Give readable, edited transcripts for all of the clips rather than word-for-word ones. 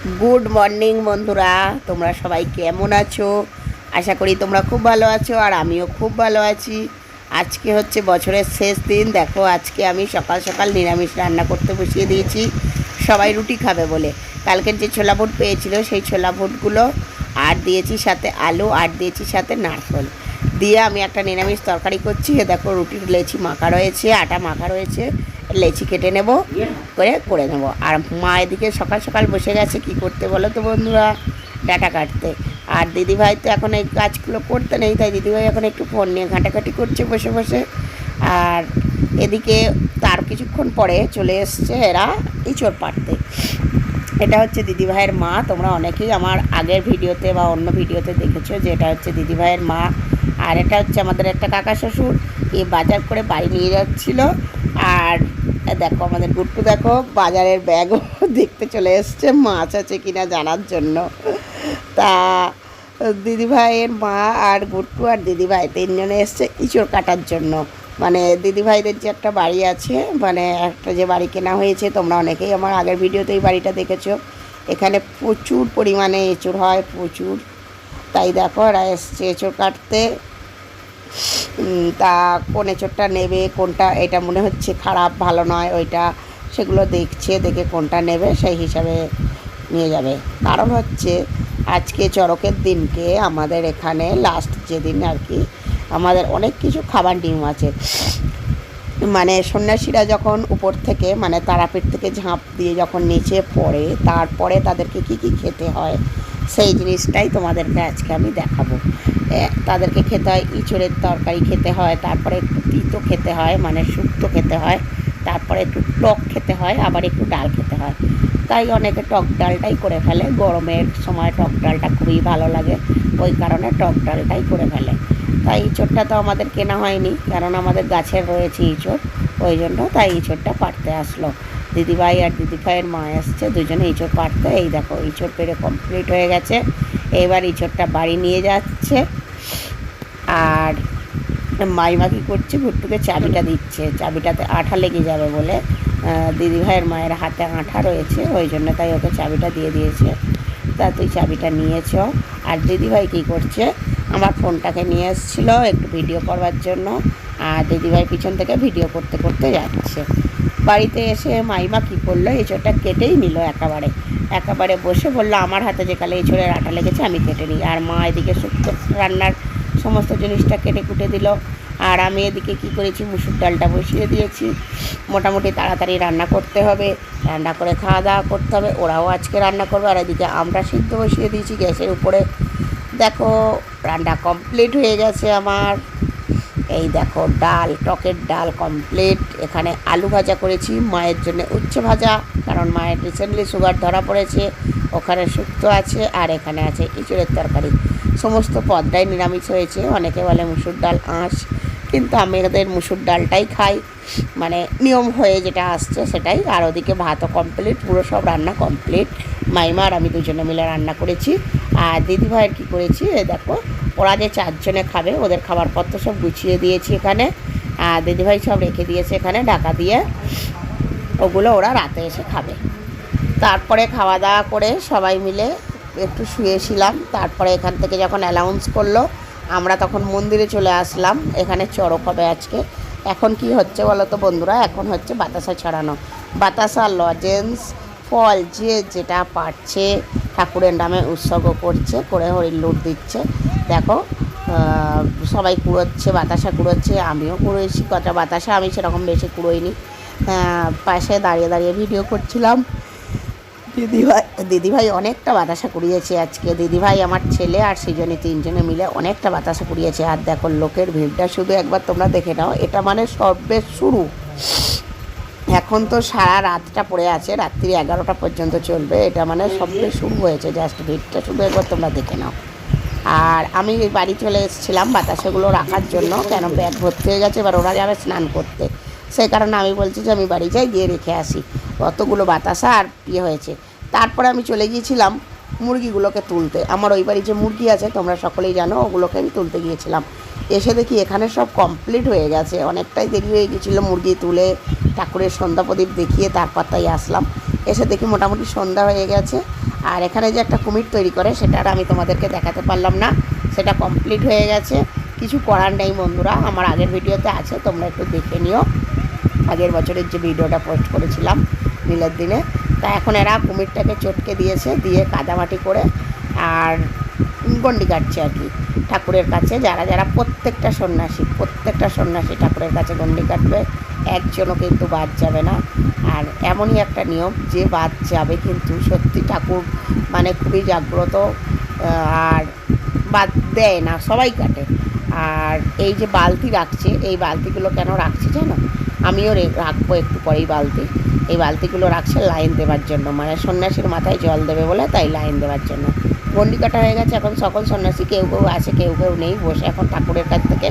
Good morning বন্ধুরা, তোমরা সবাই কেমন আছো? আশা করি তোমরা খুব ভালো আছো, আর আমিও খুব ভালো আছি। আজকে হচ্ছে বছরের শেষ দিন। দেখো, আজকে আমি সকাল সকাল নিরামিষ রান্না করতে বসিয়ে দিয়েছি, সবাই রুটি খাবে বলে। কালকের যে ছোলা বুট পেয়েছিল সেই ছোলা বুটগুলো আর দিয়েছি সাথে আলু, আর দিয়েছি সাথে নারকেল দিয়ে আমি একটা নিরামিষ তরকারি করছি। দেখো, রুটির লেচি মাখা রয়েছে, আটা মাখা রয়েছে, লেচি কেটে নেব করে নেব। আর মা এদিকে সকাল সকাল বসে গেছে কি করতে বলো তো বন্ধুরা, ডাটা কাটতে। আর দিদিভাই তো এখন এই কাজগুলো করতে নেই, তাই দিদিভাই এখন একটু ফোন নিয়ে ঘাঁটাঘাঁটি করছে বসে বসে। আর এদিকে তার কিছুক্ষণ পরে চলে এসছে এরা ইঁচড় পাড়তে। এটা হচ্ছে দিদিভাইয়ের মা। তোমরা অনেকেই আমার আগের ভিডিওতে বা অন্য ভিডিওতে দেখেছো যে এটা হচ্ছে দিদিভাইয়ের মা। আর এটা হচ্ছে আমাদের একটা কাকা শ্বশুর, এই বাজার করে বাড়ি নিয়ে যাচ্ছিলো। আর দেখো আমাদের গুট্টু, দেখো বাজারের ব্যাগও দেখতে চলে এসছে মাছ আছে কিনা জানার জন্য। তা দিদিভাইয়ের মা আর গুট্টু আর দিদিভাই তিনজনে এসছে ইঁচড় কাটার জন্য। মানে দিদিভাইদের যে একটা বাড়ি আছে, মানে একটা যে বাড়ি কেনা হয়েছে, তোমরা অনেকেই আমার আগের ভিডিওতে এই বাড়িটা দেখেছো। এখানে প্রচুর পরিমাণে এঁচড় হয়, প্রচুর। তাই দেখো এরা এসছে এঁচড় কাটতে। তা কোন এঁচড়টা নেবে, কোনটা এটা মনে হচ্ছে খারাপ ভালো নয় ওইটা, সেগুলো দেখছে, দেখে কোনটা নেবে সেই হিসাবে নিয়ে যাবে। কারণ হচ্ছে আজকে চড়কের দিনকে আমাদের এখানে লাস্ট যেদিন আর কি, আমাদের অনেক কিছু খাবার নিয়ম আছে। মানে সন্ন্যাসীরা যখন উপর থেকে, মানে তারাপীঠ থেকে ঝাঁপ দিয়ে যখন নিচে পড়ে, তারপরে তাদেরকে কি কি খেতে হয় সেই জিনিসটাই তোমাদেরকে আজকে আমি দেখাবো। তাদেরকে খেতে হয় ইঁচড়ের তরকারি খেতে হয়, তারপরে একটু তিতো খেতে হয়, মানে শুক্তো খেতে হয়, তারপরে একটু টক খেতে হয়, আবার একটু ডাল খেতে হয়। তাই অনেকে টক ডালটাই করে ফেলে, গরমের সময় টক ডালটা খুবই ভালো লাগে, ওই কারণে টক ডালটাই করে ফেলে। তাই ইঁচড়টা তো আমাদের কেনা হয়নি, কারণ আমাদের গাছের রয়েছে ইঁচড়, ওই জন্য তাই ইঁচড়টা পাড়তে আসলো। দিদিভাই আর দিদিভাইয়ের মা এসছে, দুজনে ইঁচড় পাড়তে। এই দেখো ইঁচড় পেড়ে কমপ্লিট হয়ে গেছে, এবার ইঁচড়টা বাড়ি নিয়ে যাচ্ছে। আর মাইমা কী করছে, ভুট্টুকে চাবিটা দিচ্ছে, চাবিটাতে আঠা লেগে যাবে বলে। দিদিভাইয়ের মায়ের হাতে আঠা রয়েছে, ওই জন্য তাই ওকে চাবিটা দিয়ে দিয়েছে। তা তুই চাবিটা নিয়েছ। আর দিদিভাই কী করছে, আমার ফোনটাকে নিয়ে এসেছিলো একটু ভিডিও করবার জন্য, আর দিদিভাই পিছন থেকে ভিডিও করতে করতে যাচ্ছে। বাড়িতে এসে মাইমা কী করলো, এঁচড়টা কেটেই নিল একেবারে বসে বললো আমার হাতে যেকালে এঁচড়ের আঠা লেগেছে আমি কেটে নিই। আর মা এদিকে শুক্তো রান্নার সমস্ত জিনিসটা কেটে কুটে দিল। আর আমি এদিকে কী করেছি, মুসুর ডালটা বসিয়ে দিয়েছি। মোটামুটি তাড়াতাড়ি রান্না করতে হবে, রান্না করে খাওয়া দাওয়া করতে হবে। ওরাও আজকে রান্না করবে। আর এদিকে আমরা সিদ্ধ বসিয়ে দিয়েছি গ্যাসের উপরে। দেখো রান্না কমপ্লিট হয়ে গেছে আমার। এই দেখো ডাল, টকের ডাল কমপ্লিট। এখানে আলু ভাজা করেছি, মায়ের জন্য উচ্ছে ভাজা, কারণ মায়ের রিসেন্টলি সুগার ধরা পড়েছে। ওখানে শুক্তো আছে, আর এখানে আছে ইঁচড়ের তরকারি। সমস্ত পদটাই নিরামিষ হয়েছে। অনেকে বলে মুসুর ডাল আঁশ, কিন্তু আমি এদের মুসুর ডালটাই খাই, মানে নিয়ম হয়ে যেটা আসছে সেটাই। আর ওদিকে ভাতও কমপ্লিট, পুরো সব রান্না কমপ্লিট। মাইমা আর আমি দুজনে মিলে রান্না করেছি। আর দিদিভাইয়ের কী করেছি, দেখো ওরা যে চারজনে খাবে ওদের খাবার পত্র সব গুছিয়ে দিয়েছি এখানে। আর দিদিভাই সব রেখে দিয়েছে এখানে ঢাকা দিয়ে, ওগুলো ওরা রাতে এসে খাবে। তারপরে খাওয়া দাওয়া করে সবাই মিলে একটু শুয়েছিলাম। তারপরে এখান থেকে যখন অ্যানাউন্স করলো, আমরা তখন মন্দিরে চলে আসলাম। এখানে চড়ক হবে আজকে। এখন কি হচ্ছে বলো তো বন্ধুরা, এখন হচ্ছে বাতাসা ছড়ানো, বাতাসা, লজেন্স, ফল, যে যেটা পারছে ঠাকুরের নামে উৎসর্গ করছে, করে হরির লুট দিচ্ছে। দেখো সবাই কুড়োচ্ছে, বাতাসা কুড়োচ্ছে, আমিও কুড়োইছি কটা বাতাসা, আমি সেরকম বেশি কুড়োইনি। পাশে দাঁড়িয়ে দাঁড়িয়ে ভিডিও করছিলাম। দিদিভাই অনেকটা বাতাসা কুড়িয়েছে আজকে। দিদিভাই, আমার ছেলে আর সৃজনী তিনজনে মিলে অনেকটা বাতাসা কুড়িয়েছে। আর দেখো লোকের ভিড়টা শুধু একবার তোমরা দেখে নাও, এটা মানে সবে শুরু। এখন তো সারা রাতটা পড়ে আছে, রাত্রি 11টা পর্যন্ত চলবে। এটা মানে সবে শুরু হয়েছে, জাস্ট ভিড়টা শুধু একবার তোমরা দেখে নাও। আর আমি বাড়ি চলে এসেছিলাম বাতাসাগুলো রাখার জন্য, কেন ব্যাগ ভর্তি হয়ে গেছে, এবার ওরা যাবে স্নান করতে। সেই কারণে আমি বলছি যে আমি বাড়ি যাই, গিয়ে রেখে আসি। অতগুলো বাতাসা আর ইয়ে হয়েছে। তারপরে আমি চলে গিয়েছিলাম মুরগিগুলোকে তুলতে। আমার ওই বাড়ি যে মুরগি আছে তোমরা সকলেই জানো, ওগুলোকে আমি তুলতে গিয়েছিলাম। এসে দেখি এখানে সব কমপ্লিট হয়ে গেছে, অনেকটাই দেরি হয়ে গিয়েছিলো। মুরগি তুলে ঠাকুরের সন্ধ্যা প্রদীপ দেখিয়ে তারপর তাই আসলাম। এসে দেখি মোটামুটি সন্ধ্যা হয়ে গেছে। আর এখানে যে একটা কুমির তৈরি করে সেটা আর আমি তোমাদেরকে দেখাতে পারলাম না, সেটা কমপ্লিট হয়ে গেছে। কিছু করার নেই বন্ধুরা, আমার আগের ভিডিওতে আছে, তোমরা একটু দেখে নিও। আগের বছরের যে ভিডিওটা পোস্ট করেছিলাম নীলের দিনে, তা এখন এরা কুমিরটাকে চটকে দিয়েছে, দিয়ে কাদামাটি করে আর গন্ডি কাটছে আর কি ঠাকুরের কাছে। যারা যারা প্রত্যেকটা সন্ন্যাসী ঠাকুরের কাছে গন্ডি কাটবে, একজনও কিন্তু বাদ যাবে না। আর এমনই একটা নিয়ম যে বাদ যাবে কিন্তু সত্যি ঠাকুর মানে খুবই জাগ্রত, আর বাদ দেয় না, সবাই কাটে। আর এই যে বালতি রাখছে, এই বালতিগুলো কেন রাখছে জানো? আমিও রাখবো একটু পরেই বালতি। এই বালতিগুলো রাখছে লাইন দেওয়ার জন্য, মানে সন্ন্যাসীর মাথায় জল দেবে বলে, তাই লাইন দেওয়ার জন্য। গন্ডি কাটা হয়ে গেছে, এখন সকল সন্ন্যাসী কেউ কেউ আছে কেউ কেউ নেই, বসে এখন ঠাকুরের কাছ থেকে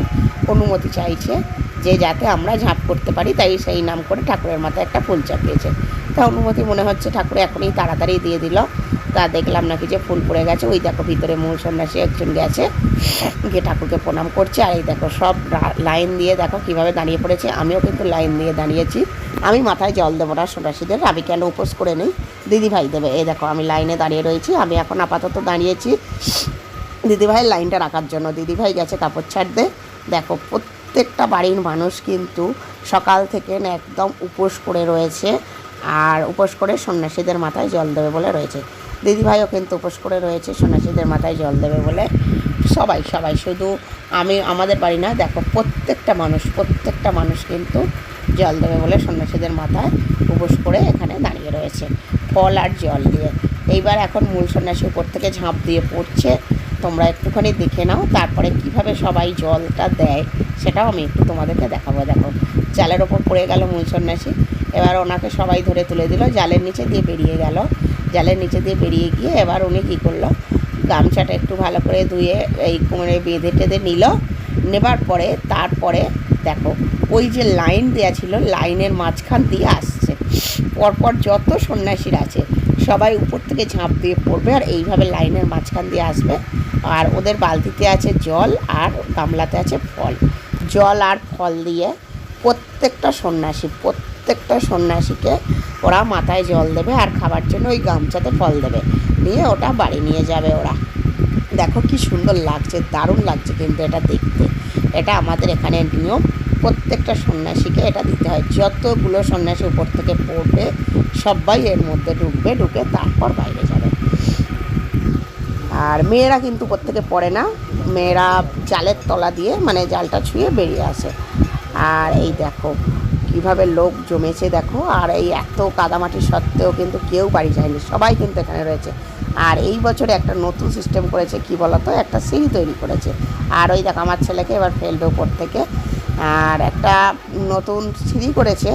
অনুমতি চাইছে যে যাতে আমরা ঝাঁপ করতে পারি, তাই সেই নাম করে ঠাকুরের মাথায় একটা ফুল চাপিয়েছে। তা অনুমতি মনে হচ্ছে ঠাকুর এখনই তাড়াতাড়ি দিয়ে দিল। তা দেখলাম নাকি যে ফুল পড়ে গেছে, ওই দেখো ভিতরে মূল সন্ন্যাসী একজন গেছে, গিয়ে ঠাকুরকে প্রণাম করছে। আর এই দেখো সব লাইন দিয়ে দেখো কীভাবে দাঁড়িয়ে পড়েছে, আমিও কিন্তু লাইন দিয়ে দাঁড়িয়েছি। আমি মাথায় জল দেবো না সন্ন্যাসীদের, আমি কেন উপোস করে নিই, দিদিভাই দেবে। এই দেখো আমি লাইনে দাঁড়িয়ে রয়েছি, আমি এখন আপাতত দাঁড়িয়েছি দিদিভাইয়ের লাইনটা রাখার জন্য। দিদিভাই গেছে কাপড় ছাড়তে। দেখো প্রত্যেকটা বাড়ির মানুষ কিন্তু সকাল থেকে একদম উপোস করে রয়েছে, আর উপোস করে সন্ন্যাসীদের মাথায় জল দেবে বলে রয়েছে। দিদিভাইও কিন্তু উপোস করে রয়েছে সন্ন্যাসীদের মাথায় জল দেবে বলে। সবাই সবাই শুধু আমাদের বাড়ি না, দেখো প্রত্যেকটা মানুষ কিন্তু জল দেবে বলে সন্ন্যাসীদের মাথায় উপোস করে এখানে দাঁড়িয়ে রয়েছে ফল আর জল দিয়ে। এইবার এখন মূল সন্ন্যাসী উপর থেকে ঝাঁপ দিয়ে পড়ছে, তোমরা একটুখানি দেখে নাও। তারপরে কিভাবে সবাই জলটা দেয় সেটাও আমি একটু তোমাদেরকে দেখাবো। দেখো জালের ওপর পড়ে গেল মূল সন্ন্যাসী, এবার ওনাকে সবাই ধরে তুলে দিল, জালের নিচে দিয়ে বেরিয়ে গেল। জালের নিচে দিয়ে বেরিয়ে গিয়ে এবার উনি কী করলো, গামছাটা একটু ভালো করে ধুয়ে এই কোমরে বেঁধে টেঁধে নিল। নেবার পরে তারপরে দেখো ওই যে লাইন দেওয়া ছিল, লাইনের মাঝখান দিয়ে আসছে, পরপর যত সন্ন্যাসীরা আছে সবাই উপর থেকে ঝাঁপ দিয়ে পড়বে, আর এইভাবে লাইনের মাঝখান দিয়ে আসবে। আর ওদের বালতিতে আছে জল আর গামলাতে আছে ফল। জল আর ফল দিয়ে প্রত্যেকটা সন্ন্যাসীকে ওরা মাথায় জল দেবে, আর খাবার জন্য ওই গামছাতে ফল দেবে, নিয়ে ওটা বাড়ি নিয়ে যাবে ওরা। দেখো কি সুন্দর লাগছে, দারুণ লাগছে কিন্তু এটা দেখতে। এটা আমাদের এখানে নিয়ম, প্রত্যেকটা সন্ন্যাসীকে এটা দিতে হয়। যতগুলো সন্ন্যাসী উপর থেকে পড়বে সবাই এর মধ্যে ঢুকবে, ঢুকে তারপর বাইরে যাবে। আর মেয়েরা কিন্তু উপর থেকে পড়ে না, মেয়েরা জালের তলা দিয়ে মানে জালটা ছুঁয়ে বেরিয়ে আসে। আর এই দেখো কীভাবে লোক জমেছে দেখো, আর এই এত কাদামাটি সত্ত্বেও কিন্তু কেউ বাড়ি যায়নি, সবাই কিন্তু এখানে রয়েছে। আর এই বছরে একটা নতুন সিস্টেম করেছে, কি বলতো, একটা সিঁড়ি তৈরি করেছে। আর ওই দেখো আমার ছেলেকে এবার ফেলবে উপর থেকে, আর একটা নতুন সিঁড়ি করেছে,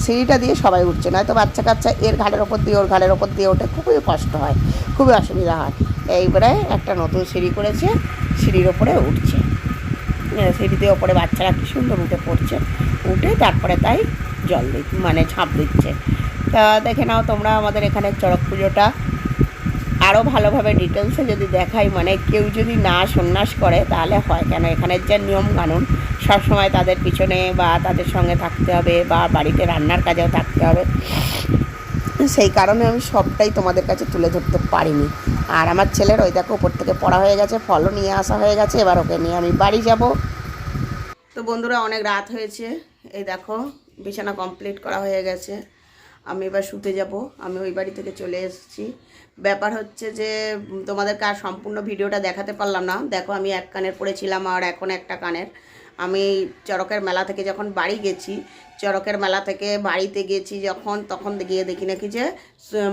সিঁড়িটা দিয়ে সবাই উঠছে, নয়তো বাচ্চা কাচ্চা এর ঘাড়ের ওপর দিয়ে ওর ঘাড়ের ওপর দিয়ে ওঠে, খুবই কষ্ট হয়, খুবই অসুবিধা হয়। এইবারে একটা নতুন সিঁড়ি করেছে, সিঁড়ির ওপরে উঠছে, সিঁড়ি দিয়ে ওপরে বাচ্চারা কী সুন্দর উঠে পড়ছে, উঠে তারপরে তাই জল মানে ঝাঁপ দিচ্ছে। তা দেখে নাও তোমরা আমাদের এখানে চড়ক পুজোটা আরও ভালোভাবে ডিটেলসে যদি দেখাই, মানে কেউ যদি না সন্ন্যাস করে তাহলে হয় কেন, এখানের যে নিয়ম কানুন সবসময় তাদের পিছনে বা তাদের সঙ্গে থাকতে হবে, বা বাড়িতে রান্নার কাজেও থাকতে হবে, সেই কারণে আমি সবটাই তোমাদের কাছে তুলে ধরতে পারিনি। আর আমার ছেলের ওই দেখো উপর থেকে পড়া হয়ে গেছে, ফলও নিয়ে আসা হয়ে গেছে, এবার ওকে নিয়ে আমি বাড়ি যাব। তো বন্ধুরা অনেক রাত হয়েছে, এই দেখো বিছানা কমপ্লিট করা হয়ে গেছে, আমি এবার শুতে যাব। আমি ওই বাড়ি থেকে চলে এসেছি। ব্যাপার হচ্ছে যে তোমাদেরকে আর সম্পূর্ণ ভিডিওটা দেখাতে পারলাম না। দেখো আমি এক কানের পড়েছিলাম আর এখন একটা কানের। আমি চড়কের মেলা থেকে যখন বাড়ি গেছি, চড়কের মেলা থেকে বাড়িতে গেছি যখন, তখন গিয়ে দেখি নাকি যে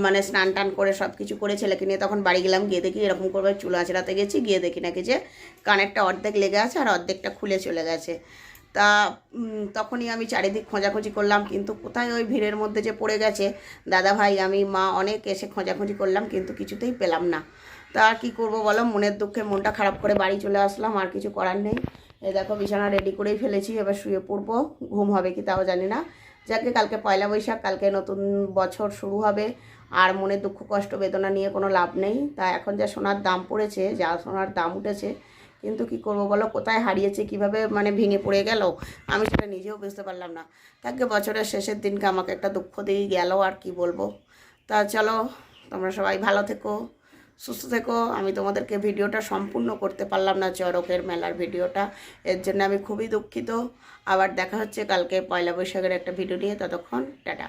মানে স্নান টান করে সব কিছু করে ছেলেকে নিয়ে তখন বাড়ি গেলাম, গিয়ে দেখি এরকম করে চুল আঁচড়াতে গেছি, গিয়ে দেখি নাকি যে কানেরটা অর্ধেক লেগে আছে আর অর্ধেকটা খুলে চলে গেছে। তা তখনই আমি চারিদিক খোঁজাখুঁজি করলাম, কিন্তু কোথায় ওই ভিড়ের মধ্যে যে পড়ে গেছে, দাদা ভাই আমি মা অনেক এসে খোঁজাখুঁজি করলাম, কিন্তু কিছুতেই পেলাম না। তা কী করবো বলো, মনের দুঃখে মনটা খারাপ করে বাড়ি চলে আসলাম, আর কিছু করার নেই। এই দেখো বিছানা রেডি করেই ফেলেছি, এবার শুয়ে পড়বো, ঘুম হবে কি তাও জানি না। যাকে কালকে পয়লা বৈশাখ, কালকে নতুন বছর শুরু হবে, আর মনে দুঃখ কষ্ট বেদনা নিয়ে কোনো লাভ নেই। তা এখন যা সোনার দাম পড়েছে, যা সোনার দাম উঠেছে, কিন্তু কি করব বলো, কোথায় হারিয়েছে, কিভাবে মানে ভেঙে পড়ে গেল, আমি সেটা নিজেও বুঝতে পারলাম না। তাকে বছরের শেষের দিনকে আমাকে একটা দুঃখ দিয়েই গেল, আর কি বলবো। তা চলো তোমরা সবাই ভালো থেকো, সুস্থ থেকো। আমি তোমাদেরকে ভিডিওটা সম্পূর্ণ করতে পারলাম না, চড়কের মেলার ভিডিওটা, এর জন্য আমি খুবই দুঃখিত। আবার দেখা হচ্ছে কালকে পয়লা বৈশাখের একটা ভিডিও নিয়ে। ততক্ষণ টাটা।